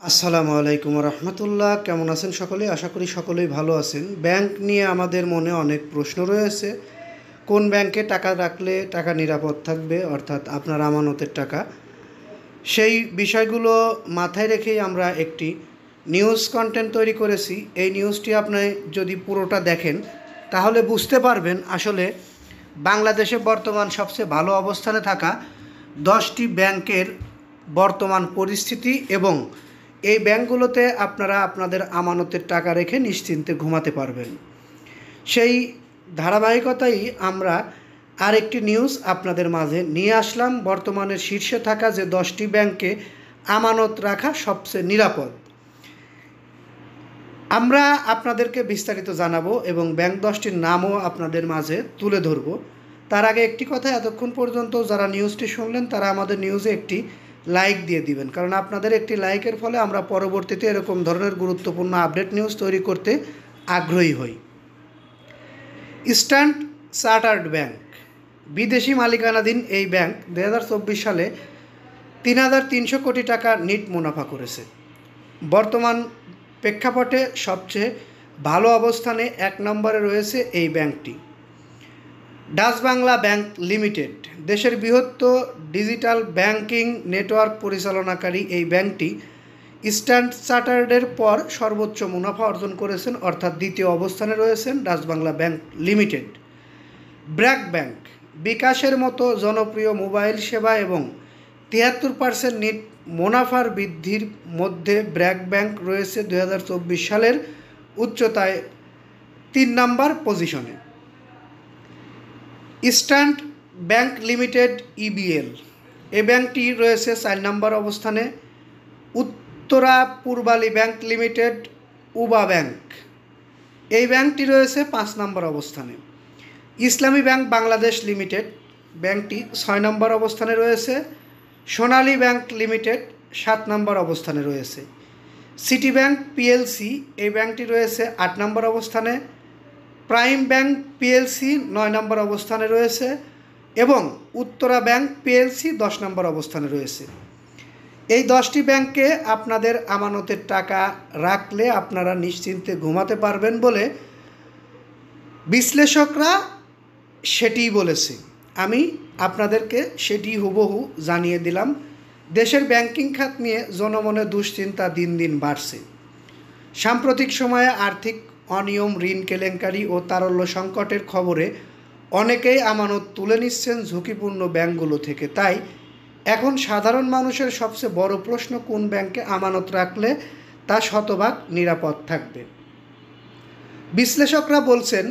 আসসালামু আলাইকুম রহমতুল্লাহ। কেমন আছেন সকলে? আশা করি সকলেই ভালো আছেন। ব্যাংক নিয়ে আমাদের মনে অনেক প্রশ্ন রয়েছে। কোন ব্যাংকে টাকা রাখলে টাকা নিরাপদ থাকবে, অর্থাৎ আপনার আমানতের টাকা? সেই বিষয়গুলো মাথায় রেখেই আমরা একটি নিউজ কন্টেন্ট তৈরি করেছি। এই নিউজটি আপনি যদি পুরোটা দেখেন তাহলে বুঝতে পারবেন আসলে বাংলাদেশে বর্তমান সবচেয়ে ভালো অবস্থানে থাকা 10টি ব্যাংকের বর্তমান পরিস্থিতি এবং এই ব্যাংকগুলোতে আপনারা আপনাদের আমানতের টাকা রেখে নিশ্চিন্তে ঘুমাতে পারবেন। সেই ধারাবাহিকতাই আমরা আরেকটি নিউজ আপনাদের মাঝে নিয়ে আসলাম। বর্তমানে শীর্ষে থাকা যে 10টি ব্যাংকে আমানত রাখা সবচেয়ে নিরাপদ, আমরা আপনাদেরকে বিস্তারিত জানাবো এবং ব্যাংক 10টির নামও আপনাদের মাঝে তুলে ধরব। তার আগে একটি কথা, এতক্ষণ পর্যন্ত যারা নিউজটি শুনলেন তারা আমাদের নিউজে একটি লাইক দিয়ে দিবেন, কারণ আপনাদের একটি লাইকের ফলে আমরা পরবর্তীতে এরকম ধরনের গুরুত্বপূর্ণ আপডেট নিউজ তৈরি করতে আগ্রহী হই। স্ট্যান্ডার্ড চার্টার্ড ব্যাংক, বিদেশি মালিকানাধীন এই ব্যাংক 2024 সালে 3,300 কোটি টাকা নিট মুনাফা করেছে। বর্তমান প্রেক্ষাপটে সবচেয়ে ভালো অবস্থানে 1 নম্বরে রয়েছে এই ব্যাংকটি। ডাচ বাংলা ব্যাংক লিমিটেড, দেশের বৃহত্তর ডিজিটাল ব্যাংকিং নেটওয়ার্ক পরিচালনাকারী এই ব্যাংকটি স্ট্যান্ডার্ড চার্টার্ডের পর সর্বোচ্চ মুনাফা অর্জন করেছেন, অর্থাৎ দ্বিতীয় অবস্থানে রয়েছেন Dutch Bangla bank limited. BRAC bank, বিকাশের মতো জনপ্রিয় মোবাইল সেবা এবং 73% নিট মুনাফার বৃদ্ধির মধ্যে ব্র্যাক ব্যাংক রয়েছে 2024 সালের উচ্চতায় 3 নম্বর পজিশনে। ইস্টার্ন ব্যাংক লিমিটেড ইবিএল, এই ব্যাংকটি রয়েছে 4 নম্বর অবস্থানে। উত্তরা পূর্বালী ব্যাংক লিমিটেড উবা ব্যাংক, এই ব্যাংকটি রয়েছে 5 নম্বর অবস্থানে। ইসলামী ব্যাংক বাংলাদেশ লিমিটেড, ব্যাংকটি 6 নম্বর অবস্থানে রয়েছে। সোনালী ব্যাংক লিমিটেড 7 নম্বর অবস্থানে রয়েছে। সিটি ব্যাংক পিএলসি, এই ব্যাংকটি রয়েছে 8 নম্বর অবস্থানে। প্রাইম ব্যাংক পিএলসি 9 নম্বর অবস্থানে রয়েছে এবং উত্তরা ব্যাংক পিএলসি 10 নম্বর অবস্থানে রয়েছে। এই 10টি ব্যাংকে আপনাদের আমানতের টাকা রাখলে আপনারা নিশ্চিন্তে ঘুমাতে পারবেন বলে বিশ্লেষকরা সেটিই বলেছে। আমি আপনাদেরকে সেটি হুবহু জানিয়ে দিলাম। দেশের ব্যাংকিং খাত নিয়ে জনমনে দুশ্চিন্তা দিন দিন বাড়ছে। সাম্প্রতিক সময়ে আর্থিক অনিয়ম, ঋণ কেলেঙ্কারি ও তারল্য সংকটের খবরে অনেকেই আমানত তুলে নিচ্ছেন ঝুঁকিপূর্ণ ব্যাংকগুলো থেকে। তাই এখন সাধারণ মানুষের সবচেয়ে বড় প্রশ্ন, কোন ব্যাংকে আমানত রাখলে তা শতভাগ নিরাপদ থাকবে। বিশ্লেষকরা বলছেন,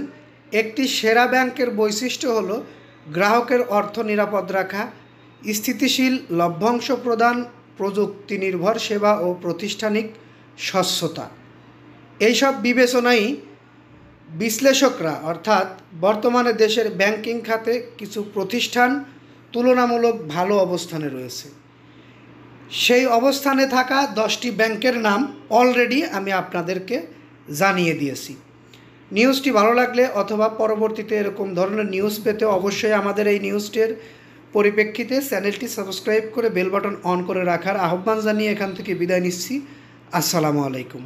একটি সেরা ব্যাংকের বৈশিষ্ট্য হলো গ্রাহকের অর্থ নিরাপদ রাখা, স্থিতিশীল লভ্যাংশ প্রদান, প্রযুক্তি নির্ভর সেবা ও প্রাতিষ্ঠানিক স্বচ্ছতা। এইসব বিবেচনাই বিশ্লেষকরা, অর্থাৎ বর্তমানে দেশের ব্যাংকিং খাতে কিছু প্রতিষ্ঠান তুলনামূলক ভালো অবস্থানে রয়েছে। সেই অবস্থানে থাকা 10টি ব্যাংকের নাম অলরেডি আমি আপনাদেরকে জানিয়ে দিয়েছি। নিউজটি ভালো লাগলে অথবা পরবর্তীতে এরকম ধরনের নিউজ পেতে অবশ্যই আমাদের এই নিউজটির পরিপ্রেক্ষিতে চ্যানেলটি সাবস্ক্রাইব করে বেল বাটন অন করে রাখার আহ্বান জানিয়ে এখান থেকে বিদায় নিচ্ছি। আসসালামু আলাইকুম।